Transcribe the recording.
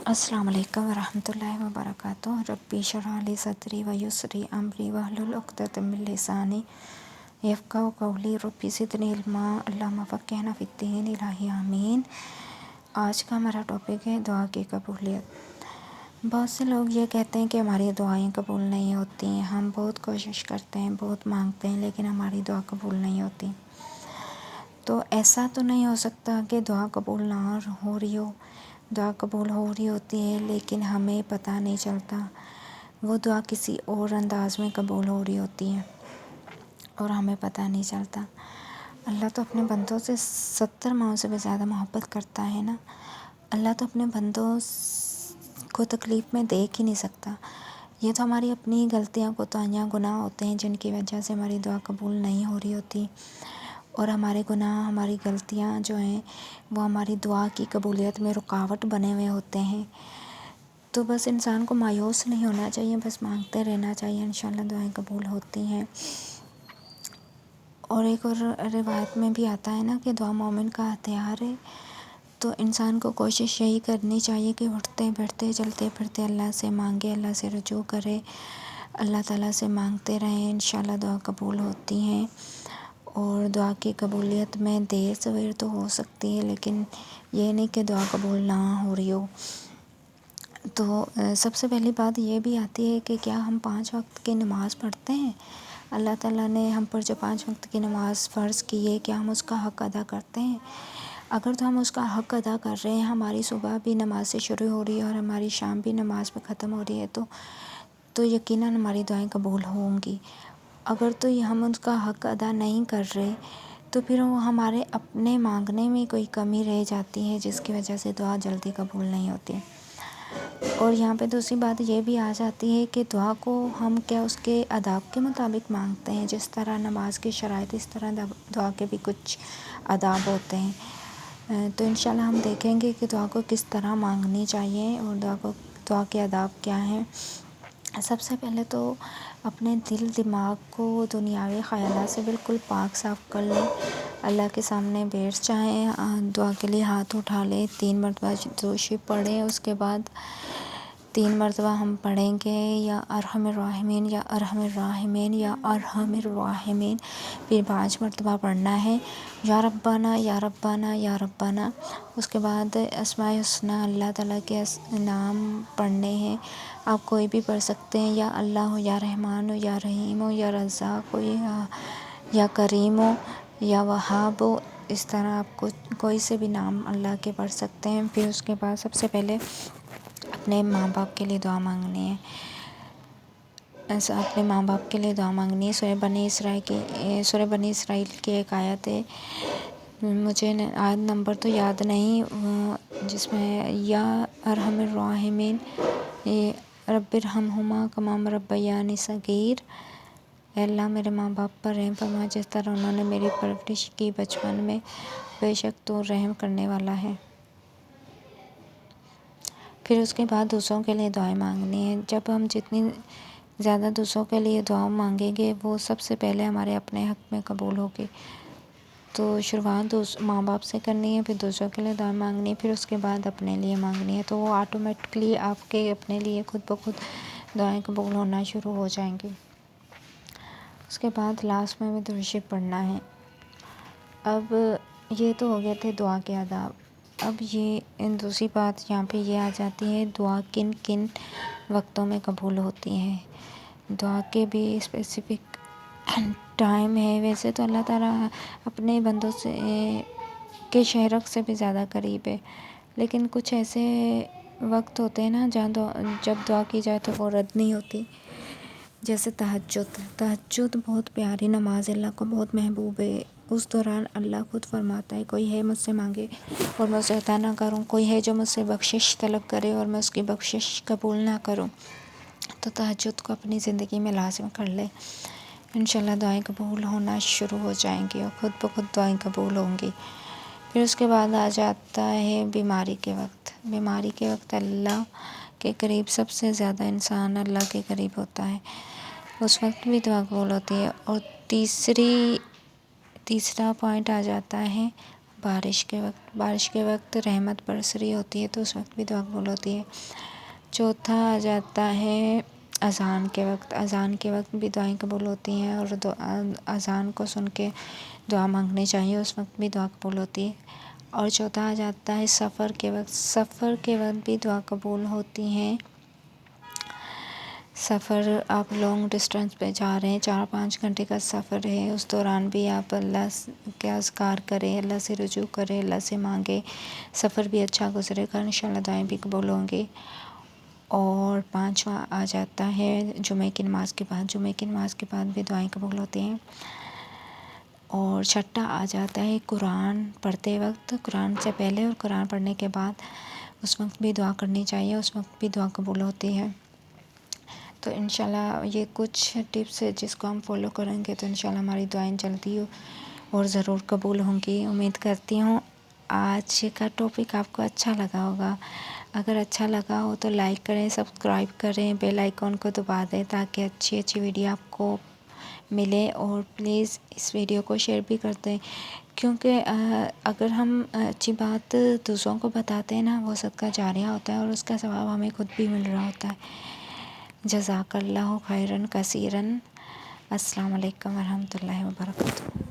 السلام علیکم ورحمۃ اللہ وبرکاتہ۔ ربی اشرح لی صدری ویسر امری واحلل عقدۃ من لسانی یفقہوا قولی۔ ربی زدنی علما، اللہم فقہنا فی الدین، الہی آمین۔ آج کا ہمارا ٹاپک ہے دعا کی قبولیت۔ بہت سے لوگ یہ کہتے ہیں کہ ہماری دعائیں قبول نہیں ہوتی ہیں، ہم بہت کوشش کرتے ہیں، بہت مانگتے ہیں، لیکن ہماری دعا قبول نہیں ہوتی۔ تو ایسا تو نہیں ہو سکتا کہ دعا قبول نہ ہو رہی ہو، دعا قبول ہو رہی ہوتی ہے لیکن ہمیں پتہ نہیں چلتا، وہ دعا کسی اور انداز میں قبول ہو رہی ہوتی ہے اور ہمیں پتہ نہیں چلتا۔ اللہ تو اپنے بندوں سے 70 ماؤں سے بھی زیادہ محبت کرتا ہے نا۔ اللہ تو اپنے بندوں کو تکلیف میں دیکھ ہی نہیں سکتا۔ یہ تو ہماری اپنی غلطیاں کوتاہیاں گناہ ہوتے ہیں جن کی وجہ سے ہماری دعا قبول نہیں ہو رہی ہوتی، اور ہمارے گناہ، ہماری غلطیاں جو ہیں وہ ہماری دعا کی قبولیت میں رکاوٹ بنے ہوئے ہوتے ہیں۔ تو بس انسان کو مایوس نہیں ہونا چاہیے، بس مانگتے رہنا چاہیے، انشاءاللہ دعائیں قبول ہوتی ہیں۔ اور ایک اور روایت میں بھی آتا ہے نا کہ دعا مومن کا ہتھیار ہے۔ تو انسان کو کوشش یہی کرنی چاہیے کہ اٹھتے بیٹھتے چلتے پھرتے اللہ سے مانگے، اللہ سے رجوع کرے، اللہ تعالیٰ سے مانگتے رہیں، انشاءاللہ دعا قبول ہوتی ہیں۔ اور دعا کی قبولیت میں دیر سویر تو ہو سکتی ہے، لیکن یہ نہیں کہ دعا قبول نہ ہو رہی ہو۔ تو سب سے پہلی بات یہ بھی آتی ہے کہ کیا ہم 5 وقت کی نماز پڑھتے ہیں؟ اللہ تعالیٰ نے ہم پر جو 5 وقت کی نماز فرض کی ہے، کیا ہم اس کا حق ادا کرتے ہیں؟ اگر تو ہم اس کا حق ادا کر رہے ہیں، ہماری صبح بھی نماز سے شروع ہو رہی ہے اور ہماری شام بھی نماز میں ختم ہو رہی ہے، تو یقیناً ہماری دعائیں قبول ہوں گی۔ اگر تو یہ ہم اس کا حق ادا نہیں کر رہے تو پھر وہ ہمارے اپنے مانگنے میں کوئی کمی رہ جاتی ہے جس کی وجہ سے دعا جلدی قبول نہیں ہوتی۔ اور یہاں پہ دوسری بات یہ بھی آ جاتی ہے کہ دعا کو ہم کیا اس کے آداب کے مطابق مانگتے ہیں؟ جس طرح نماز کی شرائط، اس طرح دعا کے بھی کچھ آداب ہوتے ہیں۔ تو انشاءاللہ ہم دیکھیں گے کہ دعا کو کس طرح مانگنی چاہیے اور دعا کے آداب کیا ہیں۔ سب سے پہلے تو اپنے دل دماغ کو دنیاوی خیالات سے بالکل پاک صاف کر لیں، اللہ کے سامنے بیٹھ جائیں، دعا کے لیے ہاتھ اٹھا لیں، 3 مرتبہ درود شریف پڑھیں، اس کے بعد 3 مرتبہ ہم پڑھیں گے یا ارحم الراحمین یا ارحم الراحمین یا ارحم الراحمین، پھر 5 مرتبہ پڑھنا ہے، یا ربنا یا ربنا یا ربنا۔ اس کے بعد اسماء الحسنی، اللہ تعالیٰ کے نام پڑھنے ہیں، آپ کوئی بھی پڑھ سکتے ہیں، یا اللہ ہو، یا رحمان ہو، یا رحیم ہو، یا رزاق ہو، یا کریم ہو، یا وہاب ہو، اس طرح آپ کوئی سے بھی نام اللہ کے پڑھ سکتے ہیں۔ پھر اس کے بعد سب سے پہلے اپنے ماں باپ کے لیے دعا مانگنی ہے، اپنے ماں باپ کے لیے دعا مانگنی ہے۔ سورہ بنی اسرائیل کی ایک آیت ہے، مجھے آیت نمبر تو یاد نہیں، جس میں یا ارحم الراحمین رب ارحمہما کما ربیانی صغیر، اے اللہ میرے ماں باپ پر رحم فرما جس طرح انہوں نے میری پرورش کی بچپن میں، بے شک تو رحم کرنے والا ہے۔ پھر اس کے بعد دوسروں کے لیے دعائیں مانگنی ہیں۔ جب ہم جتنی زیادہ دوسروں کے لیے دعا مانگیں گے وہ سب سے پہلے ہمارے اپنے حق میں قبول ہوگی۔ تو شروعات ماں باپ سے کرنی ہے، پھر دوسروں کے لیے دعائیں مانگنی ہے، پھر اس کے بعد اپنے لیے مانگنی ہے، تو وہ آٹومیٹکلی آپ کے اپنے لیے خود بخود دعائیں قبول ہونا شروع ہو جائیں گی۔ اس کے بعد لاسٹ میں بھی درود شریف پڑھنا ہے۔ اب یہ تو ہو گئے تھے دعا کے آداب۔ اب یہ دوسری بات یہاں پہ یہ آ جاتی ہے، دعا کن کن وقتوں میں قبول ہوتی ہے۔ دعا کے بھی اسپیسیفک ٹائم ہے۔ ویسے تو اللہ تعالیٰ اپنے بندوں سے کے شہرک سے بھی زیادہ قریب ہے، لیکن کچھ ایسے وقت ہوتے ہیں نا جب دعا کی جائے تو وہ رد نہیں ہوتی، جیسے تہجد بہت پیاری نماز ہے، اللہ کو بہت محبوب ہے۔ اس دوران اللہ خود فرماتا ہے، کوئی ہے مجھ سے مانگے اور میں اسے عطا نہ کروں، کوئی ہے جو مجھ سے بخشش طلب کرے اور میں اس کی بخشش قبول نہ کروں۔ تو تہجد کو اپنی زندگی میں لازم کر لے، انشاءاللہ دعائیں قبول ہونا شروع ہو جائیں گی اور خود بخود دعائیں قبول ہوں گی۔ پھر اس کے بعد آ جاتا ہے بیماری کے وقت۔ بیماری کے وقت اللہ کے قریب سب سے زیادہ انسان اللہ کے قریب ہوتا ہے، اس وقت بھی دعا قبول ہوتی ہے۔ اور تیسرا پوائنٹ آ جاتا ہے بارش کے وقت رحمت برس رہی ہوتی ہے تو اس وقت بھی دعا قبول ہوتی ہے۔ چوتھا آ جاتا ہے اذان کے وقت بھی دعائیں قبول ہوتی ہیں، اور اذان کو سن کے دعا مانگنی چاہیے، اس وقت بھی دعا قبول ہوتی ہے۔ اور چوتھا آ جاتا ہے سفر کے وقت بھی دعا قبول ہوتی ہیں۔ سفر آپ لانگ ڈسٹینس پہ جا رہے ہیں، 4-5 گھنٹے کا سفر ہے، اس دوران بھی آپ اللہ کے اذکار کریں، اللہ سے رجوع کریں، اللہ سے مانگیں، سفر بھی اچھا گزرے گا، انشاءاللہ دعائیں بھی قبول ہوں گی۔ اور پانچواں آ جاتا ہے جمعہ کی نماز کے بعد بھی دعائیں قبول ہوتی ہیں۔ اور چھٹا آ جاتا ہے قرآن پڑھتے وقت، قرآن سے پہلے اور قرآن پڑھنے کے بعد اس وقت بھی دعا کرنی چاہیے، اس وقت بھی دعا قبول ہوتی ہے۔ تو انشاءاللہ یہ کچھ ٹپس ہے جس کو ہم فالو کریں گے تو انشاءاللہ ہماری دعائیں جلدی اور ضرور قبول ہوں گی۔ امید کرتی ہوں آج کا ٹاپک آپ کو اچھا لگا ہوگا۔ اگر اچھا لگا ہو تو لائک کریں، سبسکرائب کریں، بیل آئیکن کو دبا دیں تاکہ اچھی ویڈیو آپ کو ملے، اور پلیز اس ویڈیو کو شیئر بھی کر دیں، کیونکہ اگر ہم اچھی بات دوسروں کو بتاتے ہیں نا، وہ صدقہ جاریہ ہوتا ہے اور اس کا ثواب ہمیں خود بھی مل رہا ہوتا ہے۔ جزاک اللہ خیرا کثیرا۔ السلام علیکم ورحمۃ اللہ وبرکاتہ۔